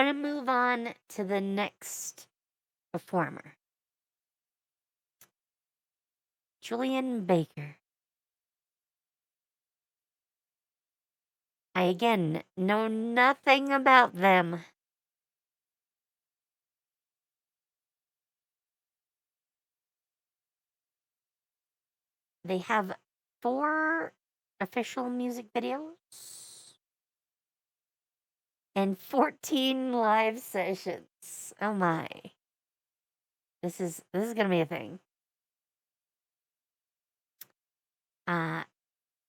gonna move on to the next performer. Julien Baker. I again know nothing about them. They have 4 official music videos and 14 live sessions. Oh my. This is gonna be a thing.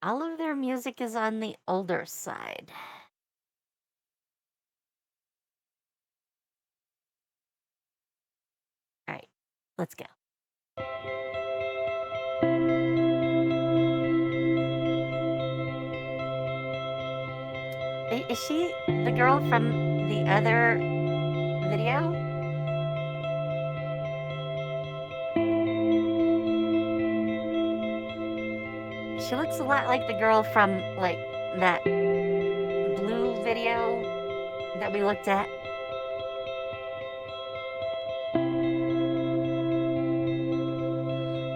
All of their music is on the older side. All right, let's go. Is she the girl from the other video? She looks a lot like the girl from, like, that blue video that we looked at.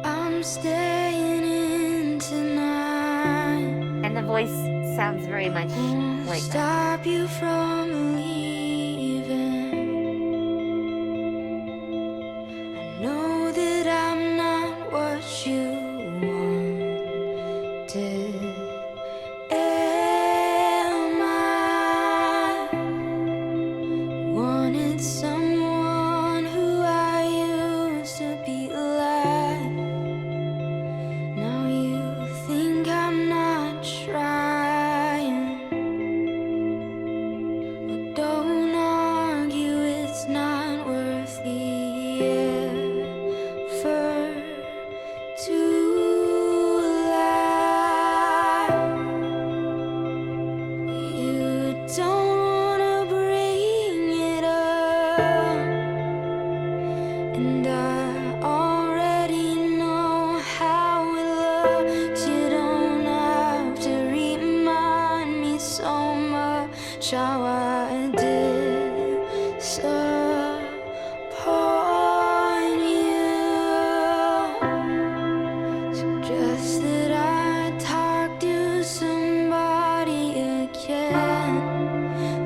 I'm staying in tonight. And the voice sounds very much like that. Stop you from leaving. I know that I'm not what you wanted. Am I wanted someone who I used to be like? Now you think I'm not trying. Well, don't argue, it's not worth the effort to lie. You don't wanna bring it up, and I already know how it looks. You don't have to remind me so much how I disappoint you. Suggest that I talk to somebody again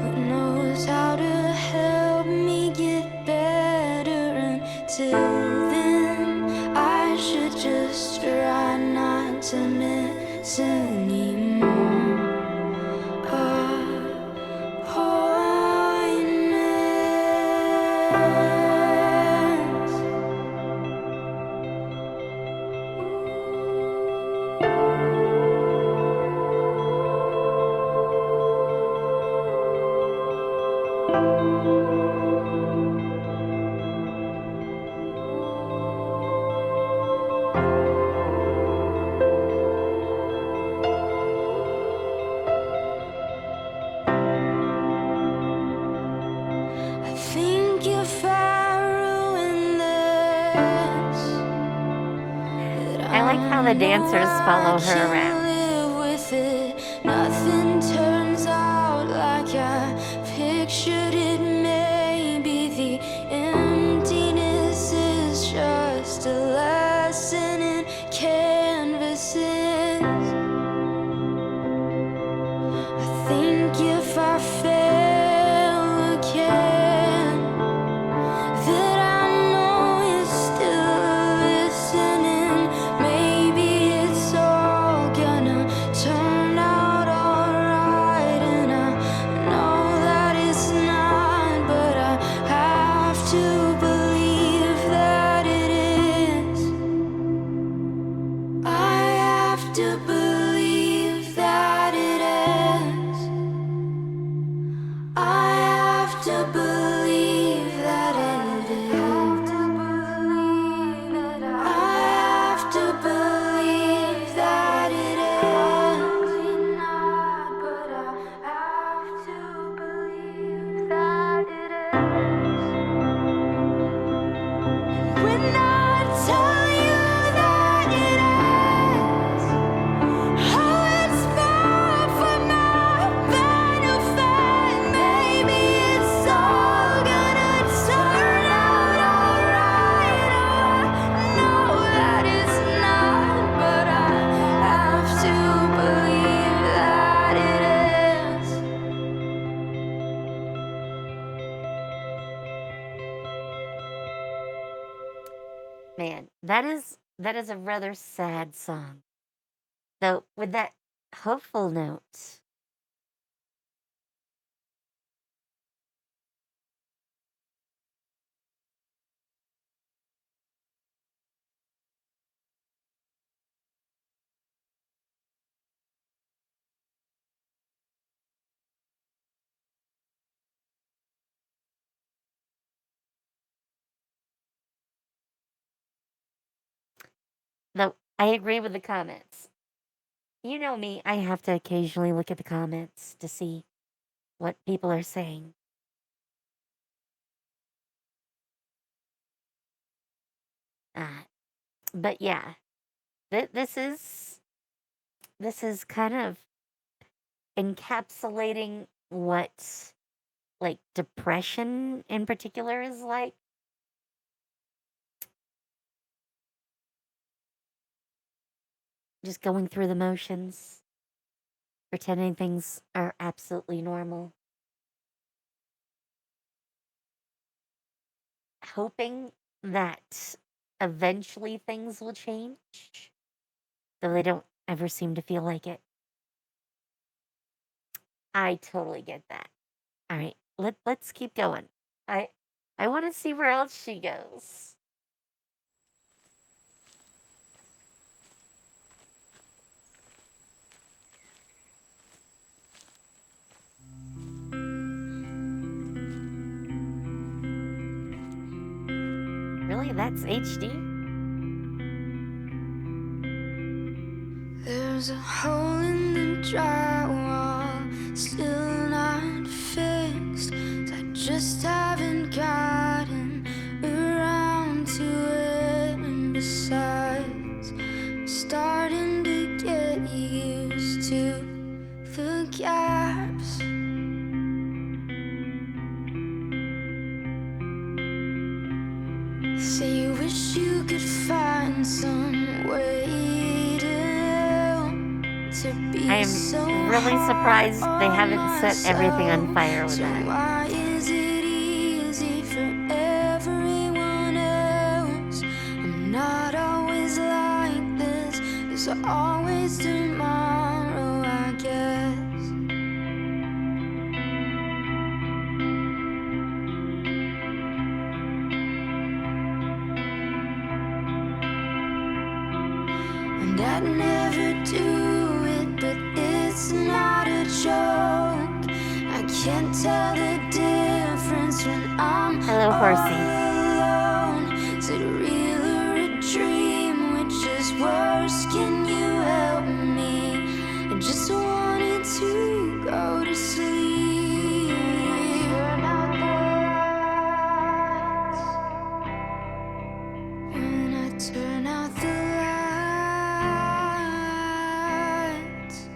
who knows how to help me get better. Until then, I should just try not to miss any more appointments. I think if I ruin this, I like how the dancers follow her around. live with it. Nothing turns out like I pictured it. Maybe the emptiness is just a lesson in canvases. I think if I fail again, that I know you're still listening. Maybe it's all gonna turn out alright, and I know that it's not, but I have to believe that it is. I have to believe that it is. I have to believe that it is. I have to believe that it is. But I have to believe that it is. When I tell you that it is, that is a rather sad song. Though with that hopeful note, though I agree with the comments. You know me, I have to occasionally look at the comments to see what people are saying. Uh, but yeah, this is kind of encapsulating what like depression in particular is like. Just going through the motions, pretending things are absolutely normal, hoping that eventually things will change, though they don't ever seem to feel like it. I totally get that. All right, let's keep going. I I want to see where else she goes. Really, that's HD? There's a hole in the drywall, still not fixed. I just haven't gotten around to it. And besides, I'm starting to get used to the gaps. Say you wish you could find some way to be I am so really surprised they hard on haven't set everything on fire with myself. So that. why is it easy for everyone else? I'm not always like this. There's always tomorrow, I guess. And I'd never do it, but it's not a joke. I can't tell the difference when I'm Hello, horsey. all alone. Is it real or a dream? Which is worse? Can you help me? I just wanted to go to sleep. Turn out the lights. When I turn out the lights,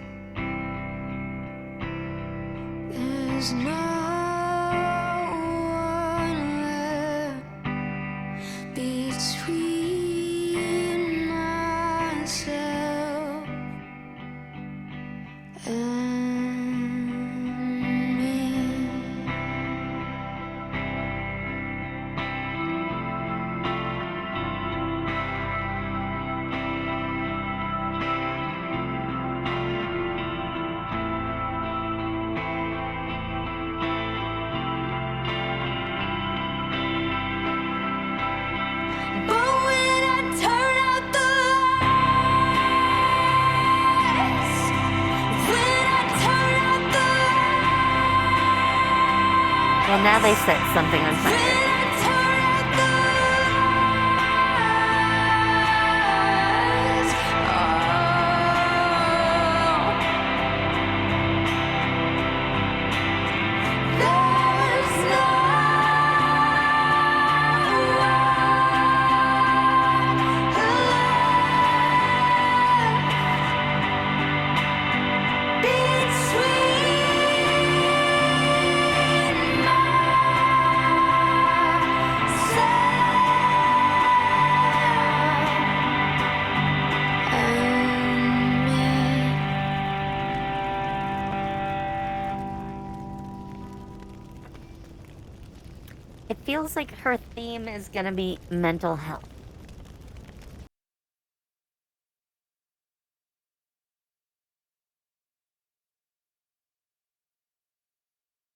there's no one left between myself and me. But when I turn out the lights, when I turn out the Well, now they set something on when fire. I turn out the lights, there's no It feels like her theme is gonna be mental health.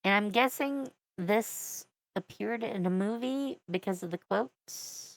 And I'm guessing this appeared in a movie because of the quotes.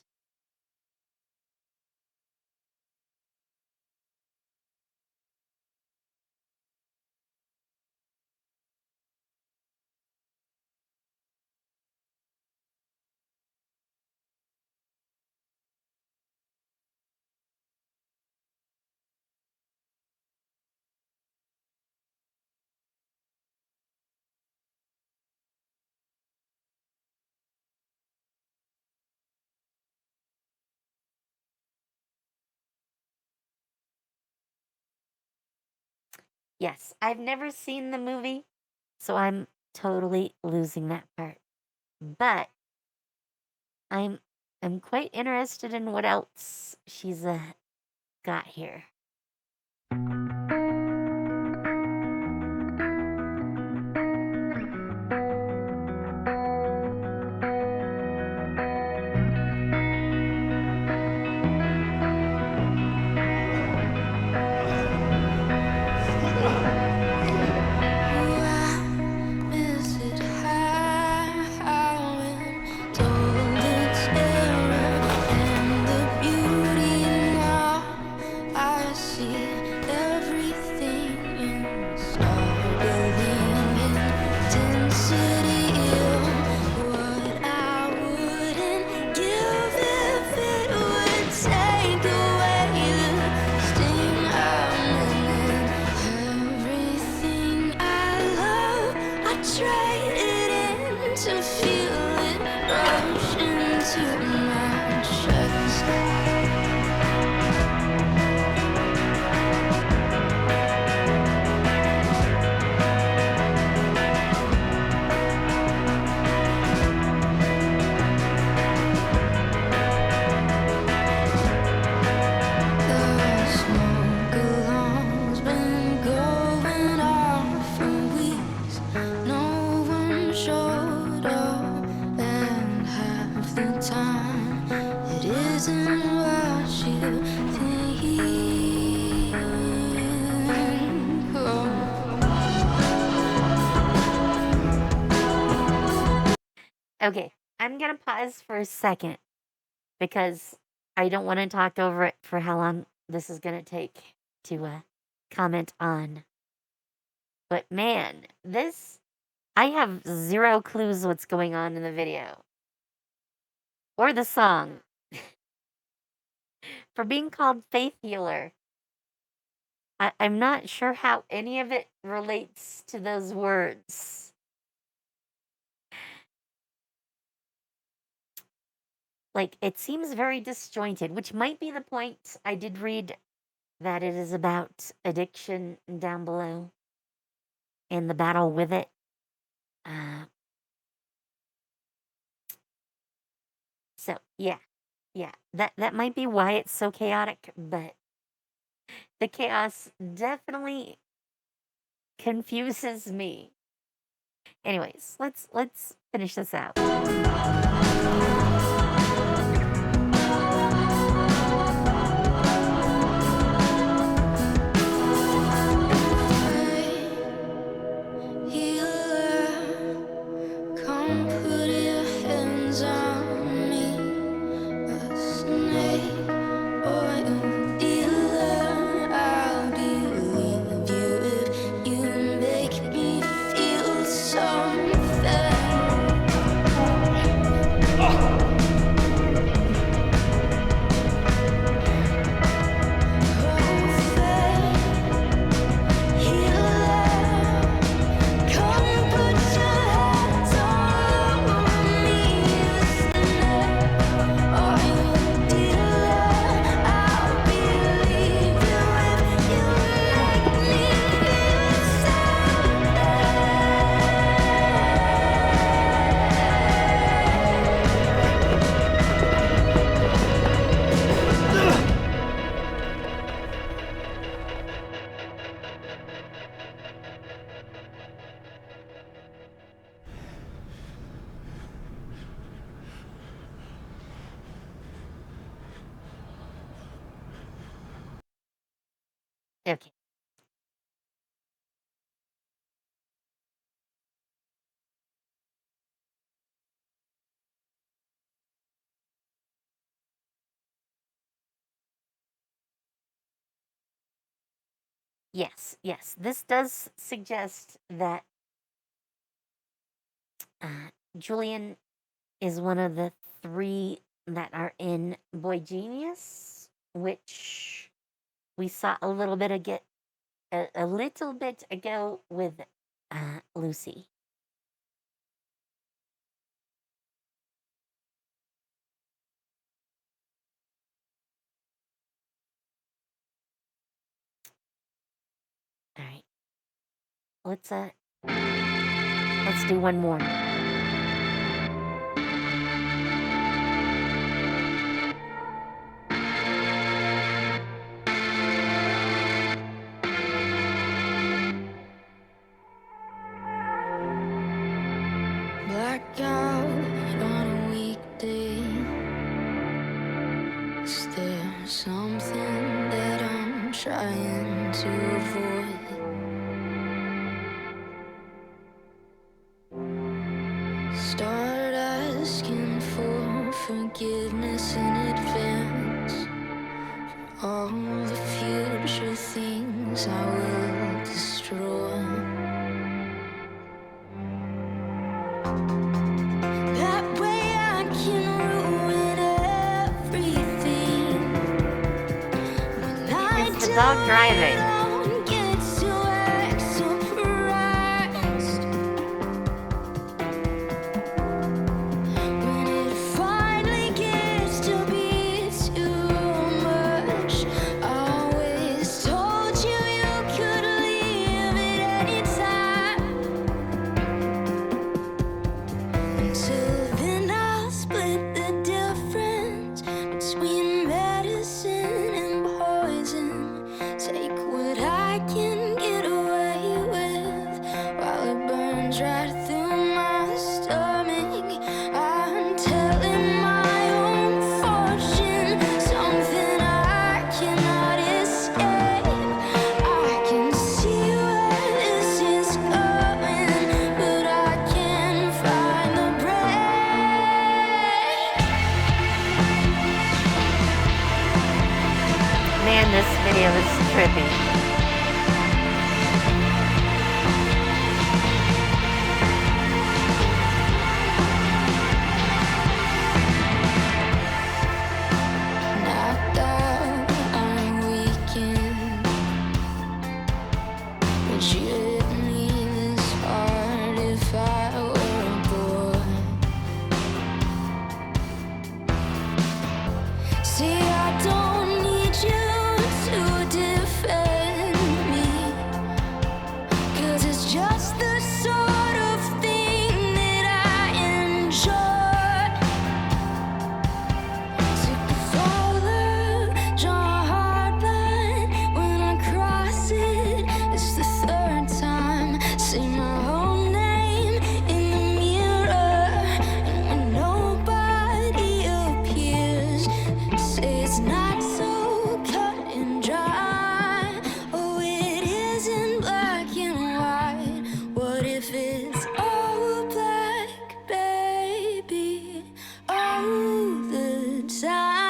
Yes, I've never seen the movie, so I'm totally losing that part. But I'm I'm quite interested in what else she's got here. Why is it how told the terror and the beauty now? I see everything in startling intensity. What I wouldn't give if it would take away the sting of everything I love. I trade it in to feel it rush into my chest. The smoke alarm's been going off for weeks. No one showed up, and half the time it isn't what you think. Okay, I'm gonna pause for a second because I don't want to talk over it for how long this is gonna take to comment on. But man, this I have zero clues what's going on in the video or the song. For being called Faith Healer, I'm not sure how any of it relates to those words. Like, it seems very disjointed, which might be the point. I did read that it is about addiction down below and the battle with it. Uh, so yeah, that might be why it's so chaotic, but the chaos definitely confuses me. Anyways, let's finish this out. Healer, come put your hands on me. A snake oil dealer, I'll believe you if you make me feel something. Okay. Yes, this does suggest that Julien is one of the 3 that are in Boy Genius, which we saw a little bit ago with Lucy. All right, let's do one more. Blackout on a weekday. Is there something that I'm trying to avoid? Start asking for forgiveness in advance for all the future things I will destroy. That way I can ruin everything. When I Is the dog driving? don't get to act surprised. When it finally gets to be too much, I always told you you could leave at any time. Until then, I'll split the difference between medicine and poison. Take what I can get away with while it burns right through my stomach. I'm telling my own fortune, something I cannot escape. I can see where this is going, but I can't find the break. Man, this video is trippy. Knocked out on a weekend, would you hit me this hard if I were a boy? See, I don't need you to defend me, 'cause it's just the sort of thing that I enjoy. Sick of all the draw a hard line when I cross it. It's the 3rd time. Say my own name in the mirror, and when nobody appears, say it's not so cut and dry. Oh, it isn't black and white. What if it's all black, baby, all the time?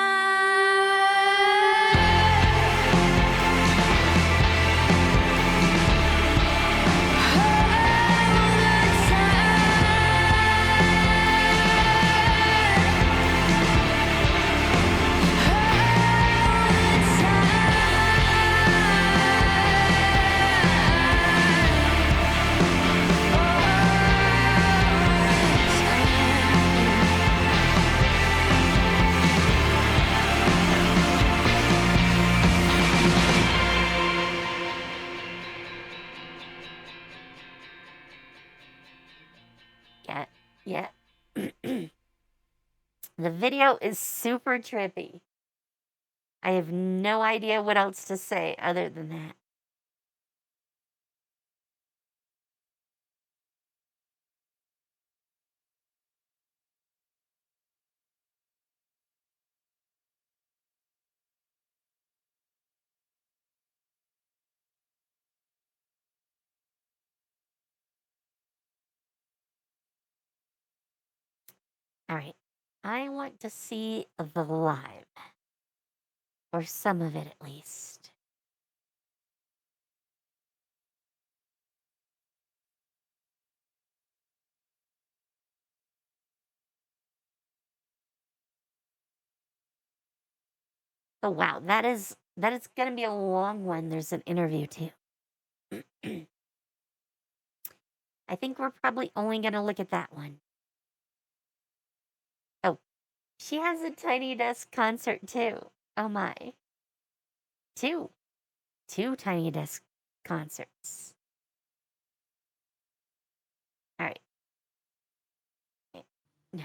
Yeah. The video is super trippy. I have no idea what else to say other than that. All right. I want to see the live, or some of it at least. Oh wow, that is gonna be a long one. There's an interview too. I think we're probably only gonna look at that one. Oh, she has a Tiny Desk concert too. Oh my. Two. Two Tiny Desk concerts. All right. No,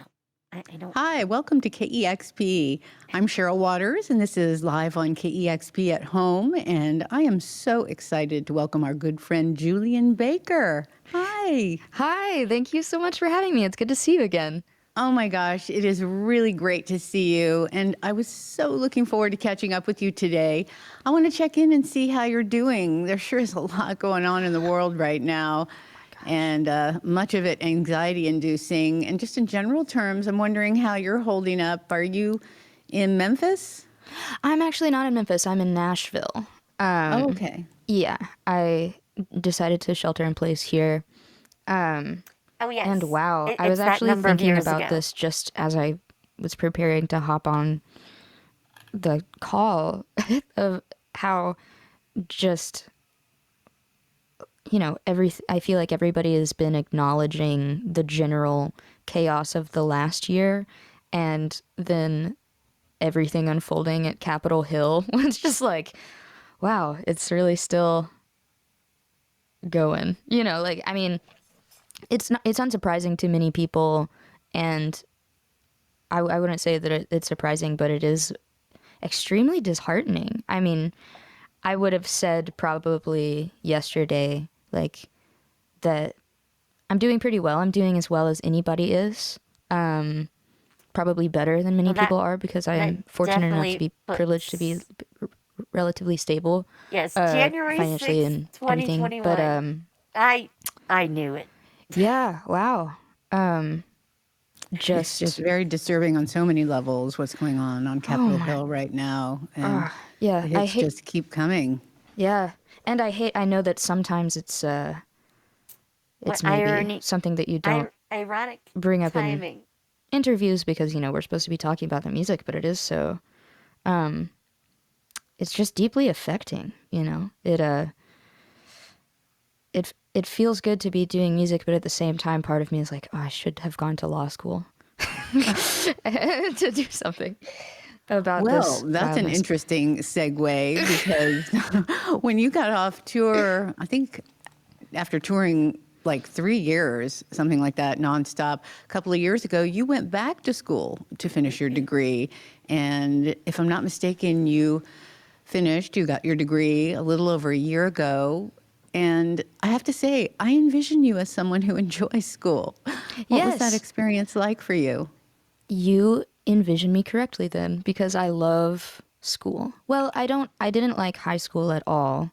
I don't. Hi, welcome to KEXP. I'm Cheryl Waters, and this is live on KEXP at home. And I am so excited to welcome our good friend Julien Baker. Hi. Hi, thank you so much for having me. It's good to see you again. Oh my gosh, it is really great to see you. And I was so looking forward to catching up with you today. I want to check in and see how you're doing. There sure is a lot going on in the world right now. And much of it anxiety inducing. And just in general terms, I'm wondering how you're holding up. Are you in Memphis? I'm actually not in Memphis. I'm in Nashville. Oh, okay. Yeah, I decided to shelter in place here. Oh yes. And wow, I It's was that actually number of thinking years about ago. this just as I was preparing to hop on the call of how just, I feel like everybody has been acknowledging the general chaos of the last year, and then everything unfolding at Capitol Hill. It's just like, wow, it's really still going. I mean, it's unsurprising to many people, and I wouldn't say that it's surprising, but it is extremely disheartening. I mean, I would have said probably yesterday, like, that I'm doing pretty well. I'm doing as well as anybody is. Probably better than many Well, people are, because I am that fortunate enough to definitely be privileged to be puts relatively stable yes, January financially 6th, and everything. But 2021. I knew it. yeah, wow. It's just Just very disturbing on so many levels what's going on Capitol my Hill right now. And yeah, the I hits hate just keep coming. yeah, and I know that sometimes it's What maybe something that you don't ironic bring up in timing. interviews, because we're supposed to be talking about the music, but it is so it's just deeply affecting. It feels good to be doing music, but at the same time, part of me is like, oh, I should have gone to law school to do something about Well, this that's an wildness. interesting segue because when you got off tour, I think after touring like 3 years, something like that, nonstop, a couple of years ago, you went back to school to finish your degree. And if I'm not mistaken, you got your degree a little over a year ago. And I have to say, I envision you as someone who enjoys school. What was that Yes, experience like for you? you envision me correctly then, because I love school. Well, I didn't like high school at all,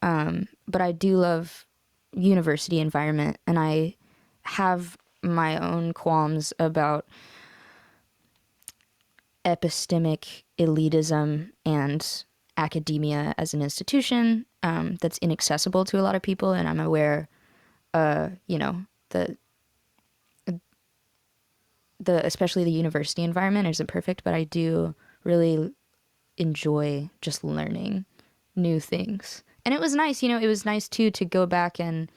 but I do love university environment, and I have my own qualms about epistemic elitism and academia as an institution that's inaccessible to a lot of people. And I'm aware, that especially the university environment isn't perfect, but I do really enjoy just learning new things. And it was nice, it was nice too to go back and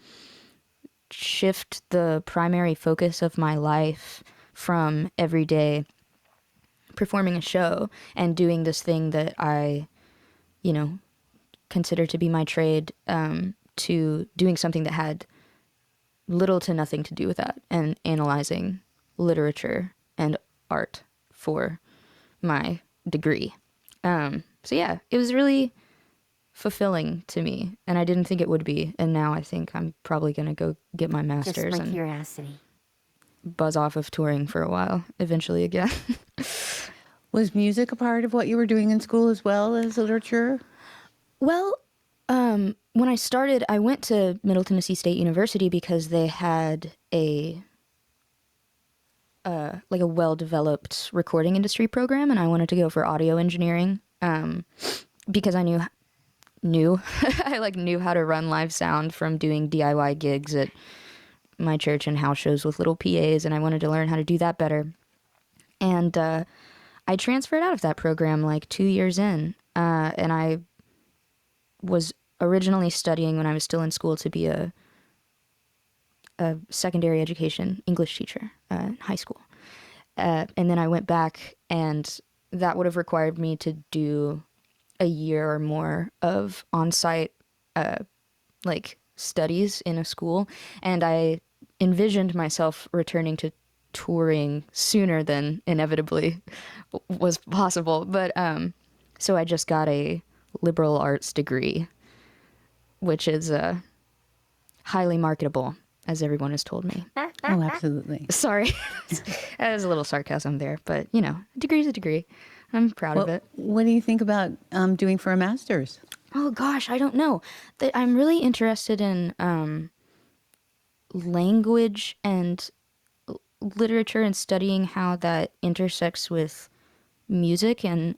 shift the primary focus of my life from everyday performing a show and doing this thing that I, consider to be my trade, to doing something that had little to nothing to do with that, and analyzing literature and art for my degree. So yeah, it was really fulfilling to me, and I didn't think it would be. And now I think I'm probably going to go get my Just master's my and curiosity. buzz off of touring for a while eventually again. Was music a part of what you were doing in school as well as literature? Well, when I started, I went to Middle Tennessee State University because they had a like a well-developed recording industry program, and I wanted to go for audio engineering, because I knew I knew how to run live sound from doing DIY gigs at my church and house shows with little PAs, and I wanted to learn how to do that better. And I I transferred out of that program like 2 years in, and I was originally studying when I was still in school to be a secondary education English teacher in high school. And then I went back, and that would have required me to do a year or more of on-site like studies in a school, and I envisioned myself returning to touring sooner than inevitably was possible. But so I just got a liberal arts degree, which is highly marketable, as everyone has told me. Oh, absolutely. Sorry, there's a little sarcasm there, but you know, a degree's a degree. I'm proud of it. What do you think about doing for a master's? Oh gosh, I don't know. I'm really interested in language and literature and studying how that intersects with music and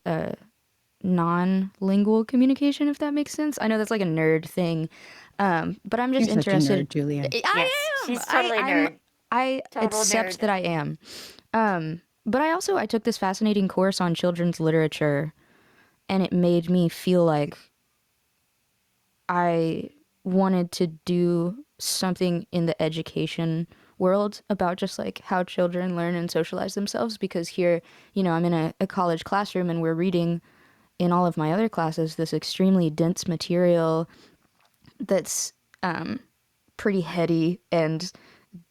non-lingual communication, if that makes sense. I know that's like a nerd thing, but I'm just You're such a interested. nerd, Julia. Yes, I am. she's totally a I'm- nerd. I Total accept nerd. that I am. But I took this fascinating course on children's literature, and it made me feel like I wanted to do something in the education world about just like how children learn and socialize themselves, because here, you know, I'm in a college classroom and we're reading in all of my other classes this extremely dense material that's pretty heady and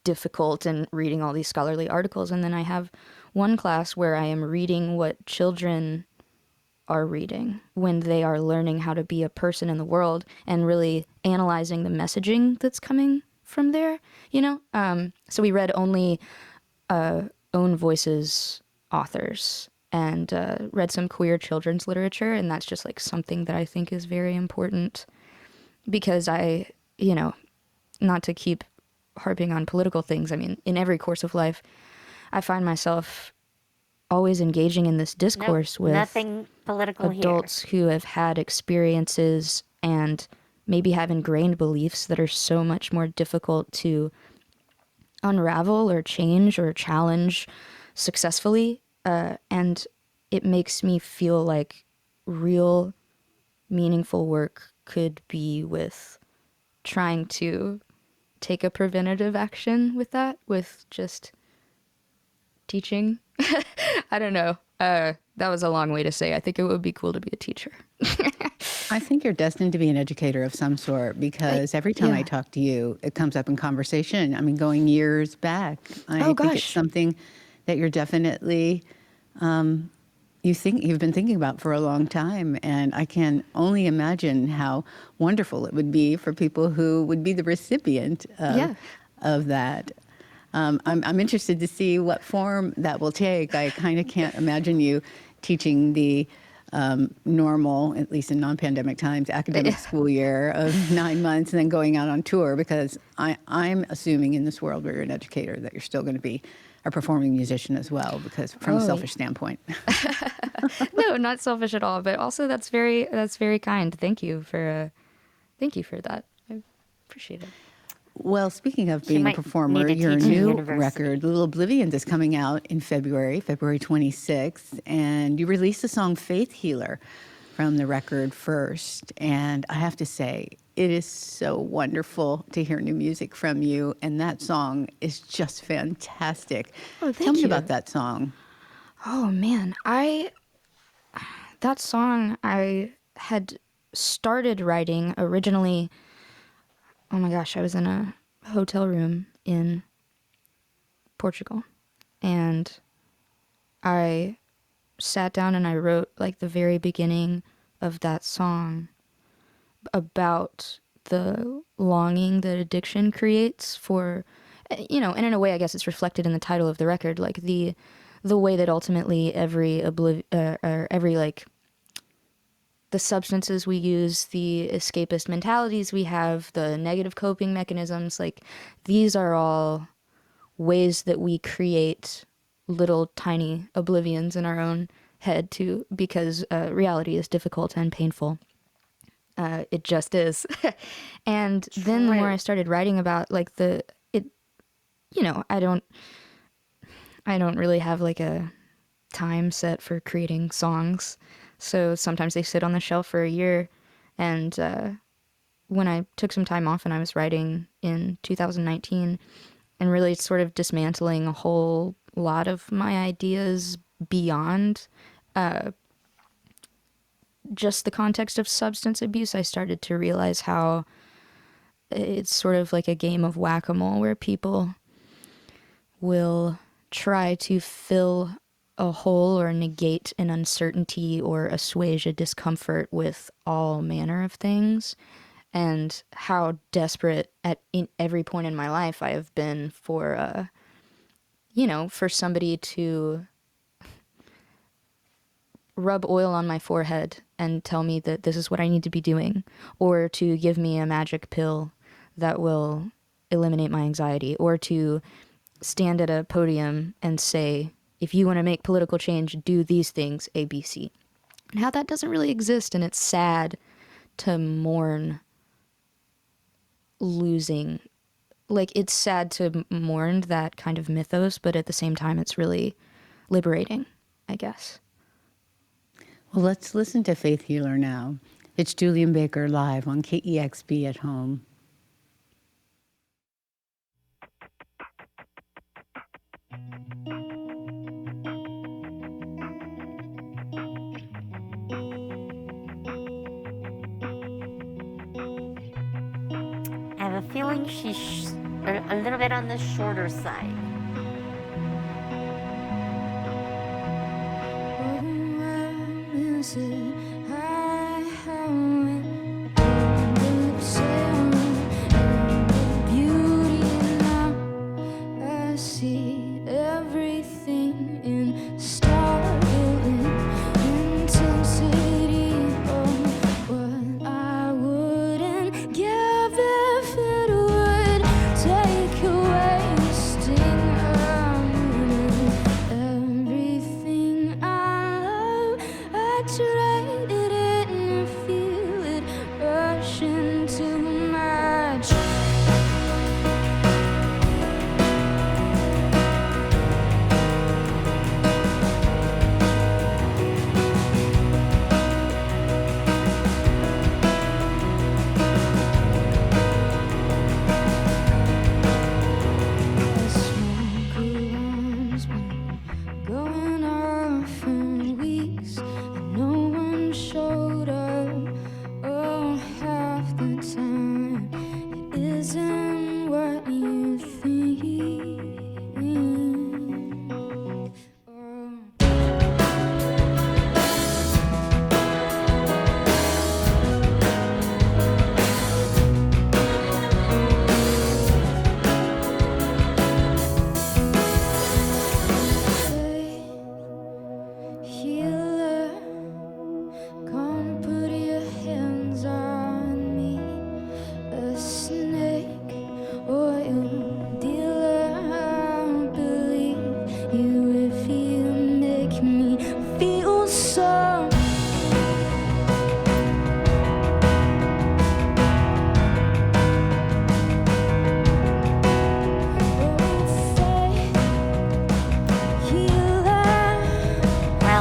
difficult, and reading all these scholarly articles. And then I have one class where I am reading what children are reading when they are learning how to be a person in the world, and really analyzing the messaging that's coming from there, you know? So we read only Own Voices authors, and read some queer children's literature, and that's just like something that I think is very important, because I, you know, not to keep harping on political things, I mean, in every course of life, I find myself always engaging in this discourse with Nothing political adults who have had experiences and maybe have ingrained beliefs that are so much more difficult to unravel or change or challenge successfully. And it makes me feel like real meaningful work could be with trying to take a preventative action with that, with just teaching. I don't know. That was a long way to say I think it would be cool to be a teacher. I think you're destined to be an educator of some sort, because every time I yeah. talk to you, it comes up in conversation. I mean, going years back, I Oh, think it's gosh. something that you're definitely you've been thinking about for a long time, and I can only imagine how wonderful it would be for people who would be the recipient Yeah. of that. I'm interested to see what form that will take. I kind of can't imagine you teaching the normal, at least in non-pandemic times, academic school year of 9 months and then going out on tour, because I'm assuming in this world where you're an educator that you're still going to be a performing musician as well, because from a selfish standpoint. No, not selfish at all, but also that's very kind. Thank you for that. I appreciate it. Well, speaking of She being a might performer, need to your teach in new university. record, Little Oblivions, is coming out in February 26th, and you released the song Faith Healer from the record first. And I have to say, it is so wonderful to hear new music from you, and that song is just fantastic. Oh, thank Tell me you. about that song. Oh man, that song I had started writing originally. Oh my gosh, I was in a hotel room in Portugal, and I sat down and I wrote like the very beginning of that song about the longing that addiction creates for, you know, and in a way I guess it's reflected in the title of the record, like the way that ultimately every like the substances we use, the escapist mentalities we have, the negative coping mechanisms, like these are all ways that we create little tiny oblivions in our own head too, because reality is difficult and painful. It just is. And then the more I started writing about like you know, I don't really have like a time set for creating songs. So sometimes they sit on the shelf for a year. And when I took some time off and I was writing in 2019 and really sort of dismantling a whole lot of my ideas beyond just the context of substance abuse, I started to realize how it's sort of like a game of whack-a-mole where people will try to fill a hole or negate an uncertainty or assuage a discomfort with all manner of things, and how desperate in every point in my life I have been for for somebody to rub oil on my forehead and tell me that this is what I need to be doing, or to give me a magic pill that will eliminate my anxiety, or to stand at a podium and say, if you want to make political change, do these things, A, B, C. And how that doesn't really exist, and it's sad to mourn losing. Like, it's sad to mourn that kind of mythos, but at the same time, it's really liberating, I guess. Well, let's listen to Faith Healer now. It's Julien Baker live on KEXP at home. I have a feeling she's a little bit on the shorter side.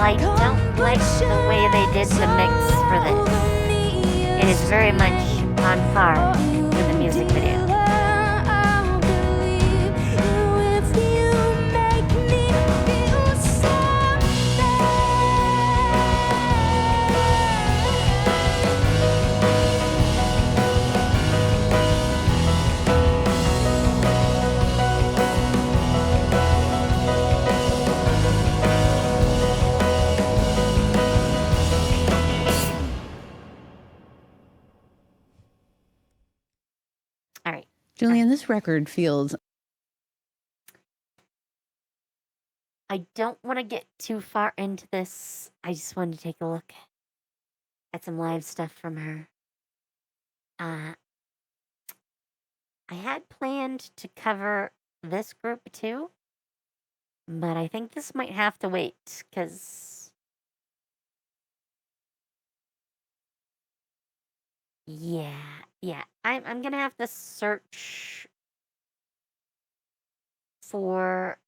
I don't like the way they did the mix for this. It is very much on par with the music video. All right. Julien, this record feels... I don't want to get too far into this. I just wanted to take a look at some live stuff from her. I had planned to cover this group too, but I think this might have to wait because yeah, I'm gonna have to search for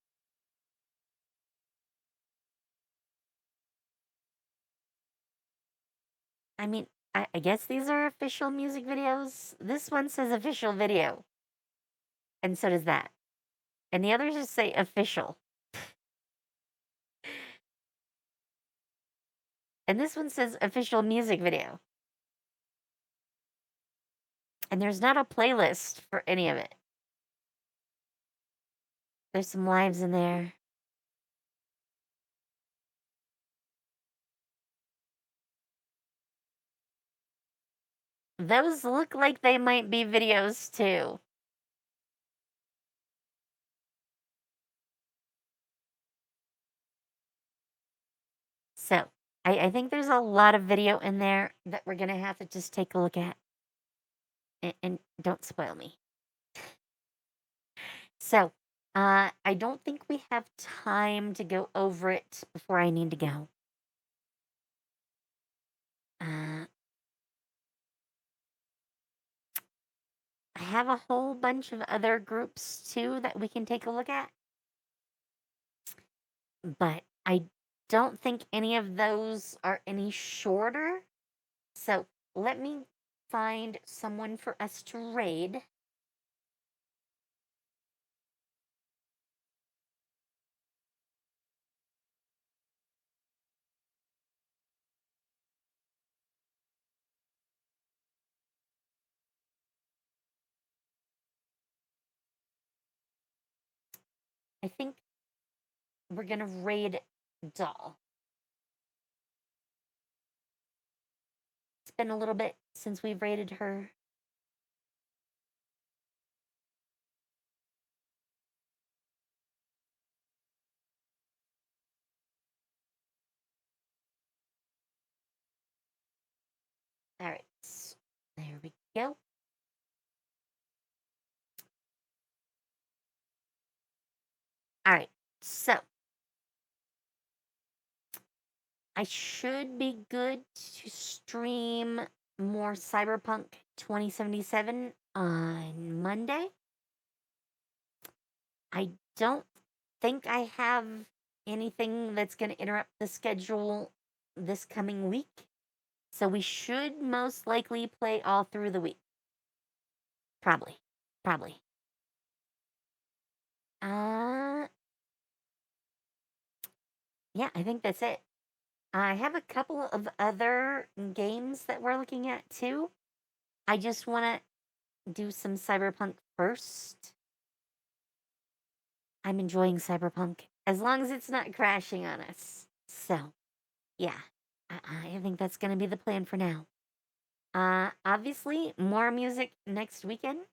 I mean, I guess these are official music videos. This one says official video, and so does that. And the others just say official. And this one says official music video. And there's not a playlist for any of it. There's some lives in there. Those look like they might be videos too. So, I think there's a lot of video in there that we're going to have to just take a look at. And don't spoil me. So, I don't think we have time to go over it before I need to go. I have a whole bunch of other groups too that we can take a look at. But I don't think any of those are any shorter. So let me find someone for us to raid. I think we're gonna raid Doll. It's been a little bit since we've raided her. All right, there we go. All right, so I should be good to stream more Cyberpunk 2077 on Monday. I don't think I have anything that's going to interrupt the schedule this coming week. So we should most likely play all through the week. Probably. Probably. Yeah, I think that's it. I have a couple of other games that we're looking at too. I just want to do some Cyberpunk first. I'm enjoying Cyberpunk as long as it's not crashing on us. So, yeah, I think that's going to be the plan for now. Obviously, more music next weekend.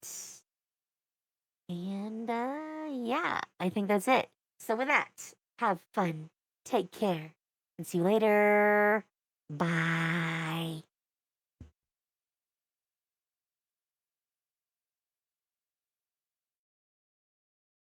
And, yeah, I think that's it. So, with that, have fun, take care, and see you later. Bye.